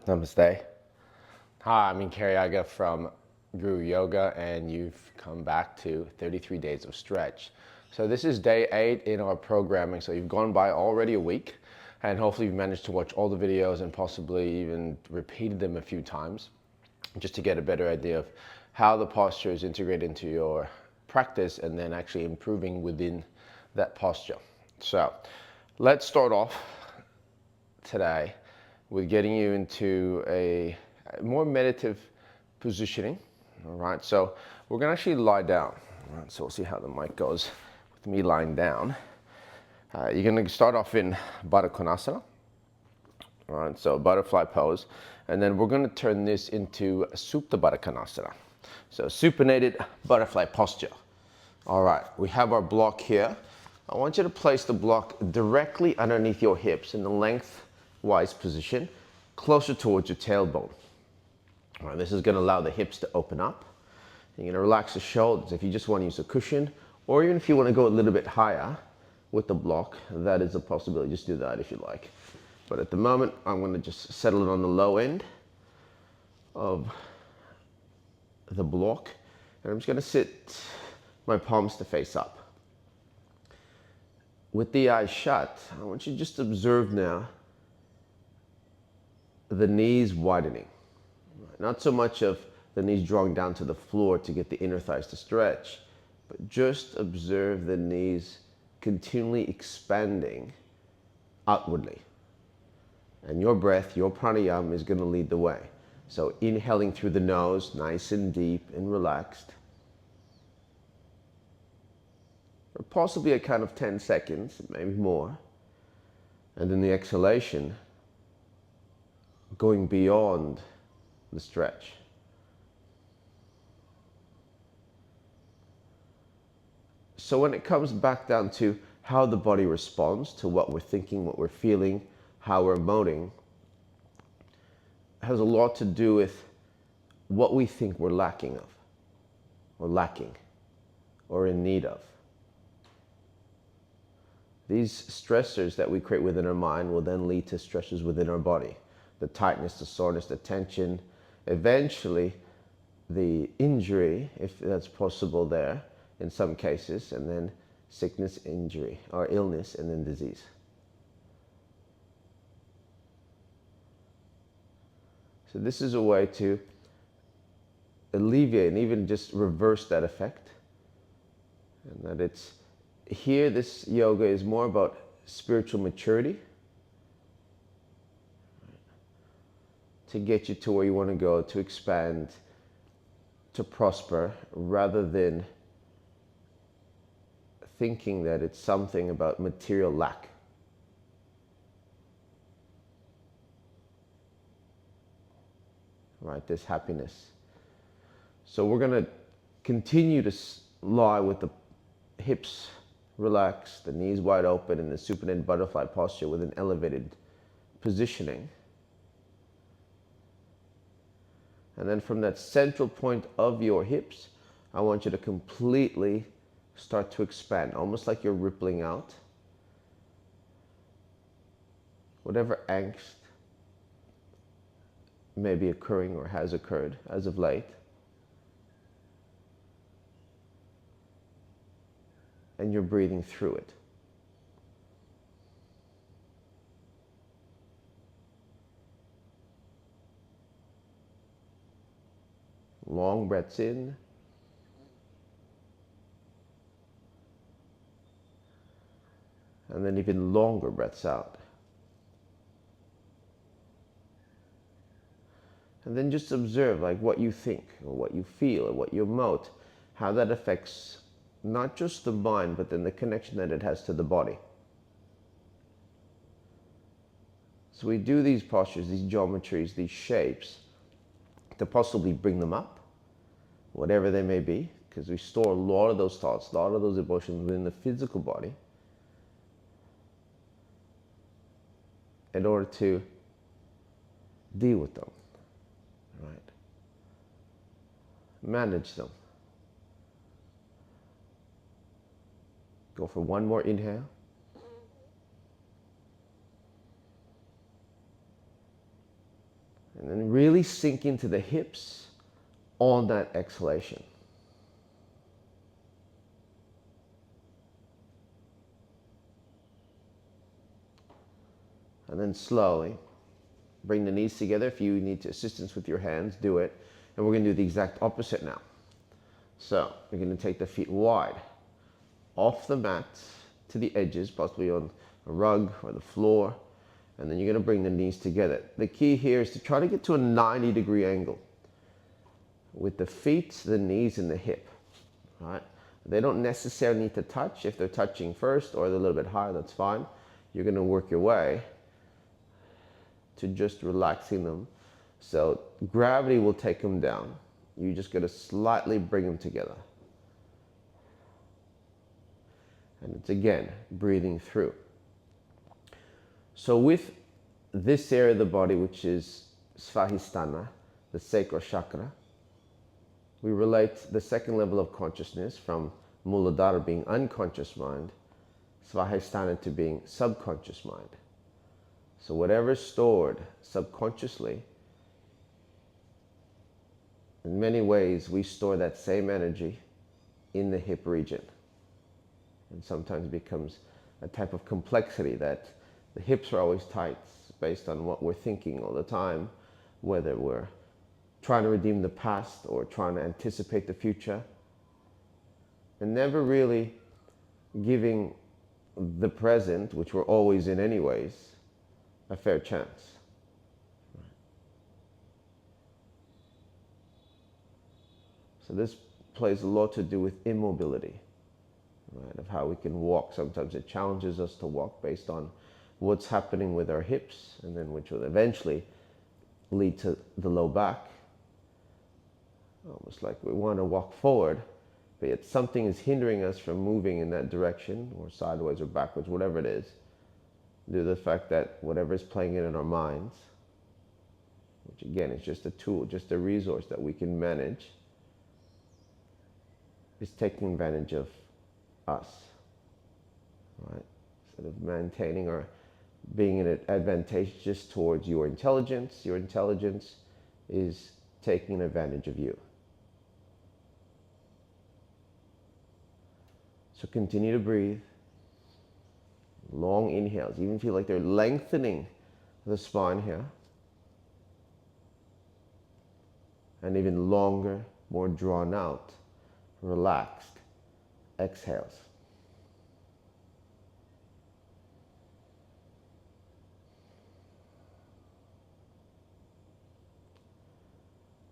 Namaste. Hi, I'm Karyaga from Guru Yoga, and you've come back to 33 days of stretch. So this is day 8 in our programming. So you've gone by already a week, and hopefully you've managed to watch all the videos and possibly even repeated them a few times, just to get a better idea of how the posture is integrated into your practice and then actually improving within that posture. So let's start off today with getting you into a more meditative positioning. All right, so we're going to actually lie down. All right, so we'll see how the mic goes with me lying down. You're going to start off in Baddha Konasana. All right, so butterfly pose, and then we're going to turn this into Supta Baddha Konasana. So supinated butterfly posture. All right, we have our block here. I want you to place the block directly underneath your hips in the lengthwise position, closer towards your tailbone. All right, this is going to allow the hips to open up. You're going to relax the shoulders if you just want to use a cushion, or even if you want to go a little bit higher with the block, that is a possibility. Just do that if you like. But at the moment, I'm going to just settle it on the low end of the block, and I'm just going to sit my palms to face up. With the eyes shut, I want you to just observe now the knees widening. Not so much of the knees drawing down to the floor to get the inner thighs to stretch, but just observe the knees continually expanding outwardly. And your breath, your pranayama is going to lead the way. So inhaling through the nose, nice and deep and relaxed. Or possibly a count of 10 seconds, maybe more. And then the exhalation, going beyond the stretch. So when it comes back down to how the body responds to what we're thinking, what we're feeling, how we're emoting, it has a lot to do with what we think we're lacking of, or lacking, or in need of. These stressors that we create within our mind will then lead to stressors within our body. The tightness, the soreness, the tension, eventually the injury, if that's possible there in some cases, and then sickness, injury, or illness, and then disease. So this is a way to alleviate and even just reverse that effect. And that it's here, this yoga is more about spiritual maturity to get you to where you want to go, to expand, to prosper, rather than thinking that it's something about material lack. Right, this happiness. So we're going to continue to lie with the hips relaxed, the knees wide open, in the supinated butterfly posture with an elevated positioning. And then from that central point of your hips, I want you to completely start to expand, almost like you're rippling out whatever angst may be occurring or has occurred as of late. And you're breathing through it. Long breaths in. And then even longer breaths out. And then just observe like what you think or what you feel or what you emote, how that affects not just the mind, but then the connection that it has to the body. So we do these postures, these geometries, these shapes to possibly bring them up, whatever they may be, because we store a lot of those thoughts, a lot of those emotions within the physical body in order to deal with them, right? Manage them. Go for one more inhale. And then really sink into the hips on that exhalation. And then slowly bring the knees together. If you need assistance with your hands, do it. And we're going to do the exact opposite now. So we're going to take the feet wide off the mat to the edges, possibly on a rug or the floor. And then you're going to bring the knees together. The key here is to try to get to a 90-degree angle with the feet, the knees, and the hip. Right? They don't necessarily need to touch. If they're touching first or they're a little bit higher, that's fine. You're going to work your way to just relaxing them. So gravity will take them down. You just got to slightly bring them together. And it's again, breathing through. So with this area of the body, which is Svadhisthana, the sacral chakra, we relate the second level of consciousness from Muladhara being unconscious mind, Svadhisthana to being subconscious mind. So whatever is stored subconsciously, in many ways we store that same energy in the hip region. And sometimes it becomes a type of complexity that the hips are always tight based on what we're thinking all the time, whether we're trying to redeem the past or trying to anticipate the future, and never really giving the present, which we're always in anyways, a fair chance. So this plays a lot to do with immobility, right? Of how we can walk. Sometimes it challenges us to walk based on what's happening with our hips, and then which will eventually lead to the low back. Almost like we want to walk forward, but yet something is hindering us from moving in that direction, or sideways or backwards, whatever it is, due to the fact that whatever is playing in our minds, which again is just a tool, just a resource that we can manage, is taking advantage of us, right? Instead of maintaining or being advantageous towards your intelligence is taking advantage of you. So continue to breathe. Long inhales, even feel like they're lengthening the spine here. And even longer, more drawn out, relaxed exhales.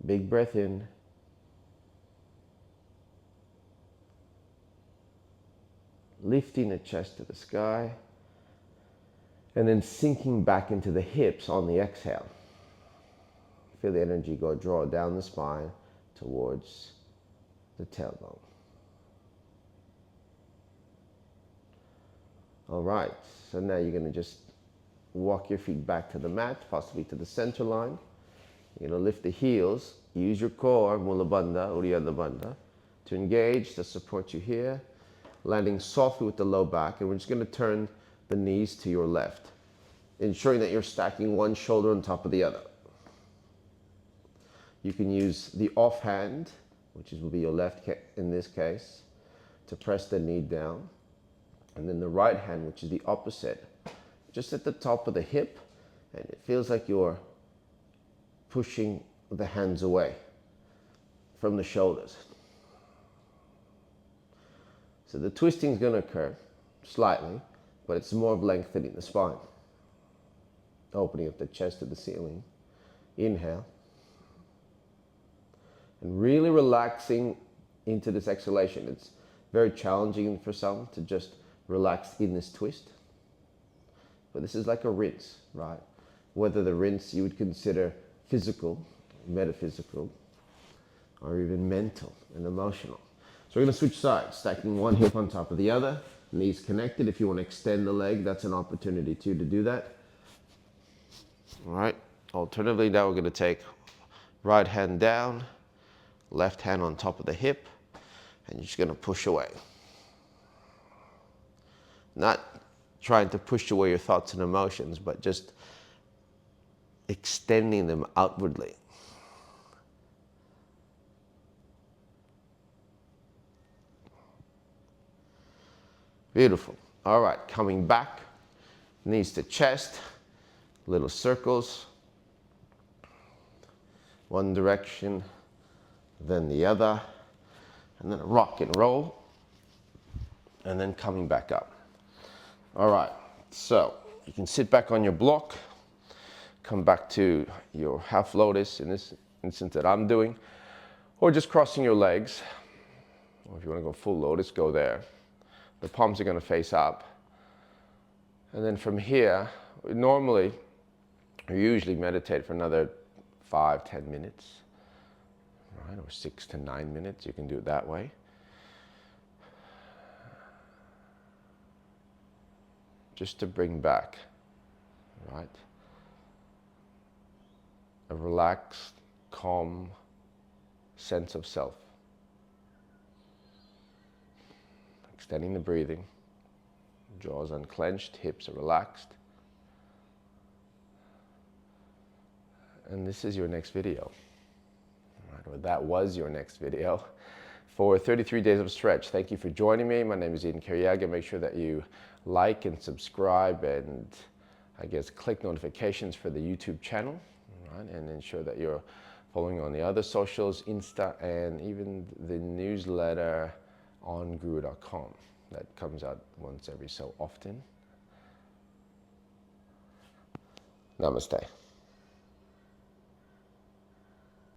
Big breath in. Lifting the chest to the sky. And then sinking back into the hips on the exhale. Feel the energy draw down the spine towards the tailbone. All right, so now you're going to just walk your feet back to the mat, possibly to the center line. You're going to lift the heels, use your core, Mula Bandha, Uddiyana Bandha, to engage, to support you here, landing softly with the low back, and we're just going to turn the knees to your left, ensuring that you're stacking one shoulder on top of the other. You can use the offhand, which will be your left in this case, to press the knee down, and then the right hand, which is the opposite, just at the top of the hip, and it feels like you're pushing the hands away from the shoulders. So the twisting is going to occur slightly, but it's more of lengthening the spine. Opening up the chest to the ceiling. Inhale. And really relaxing into this exhalation. It's very challenging for some to just relax in this twist. But this is like a rinse, right? Whether the rinse you would consider physical, metaphysical, or even mental and emotional. So we're going to switch sides, stacking one hip on top of the other, knees connected. If you want to extend the leg, that's an opportunity too to do that. All right. Alternatively, now we're going to take right hand down, left hand on top of the hip, and you're just going to push away. Not trying to push away your thoughts and emotions, but just extending them outwardly. Beautiful. All right, coming back, knees to chest, little circles, one direction, then the other, and then a rock and roll, and then coming back up. All right, so you can sit back on your block, come back to your half lotus in this instance that I'm doing, or just crossing your legs, or if you want to go full lotus, go there. The palms are going to face up. And then from here, normally, you usually meditate for another 5-10 minutes, right? Or 6 to 9 minutes. You can do it that way. Just to bring back, right? A relaxed, calm sense of self. Extending the breathing, jaws unclenched, hips are relaxed. And this is your next video, right? Or that was your next video for 33 days of stretch. Thank you for joining me. My name is Eden Kariaga. Make sure that you like and subscribe and I guess click notifications for the YouTube channel, right? And ensure that you're following on the other socials, Insta, and even the newsletter on guru.com that comes out once every so often. Namaste.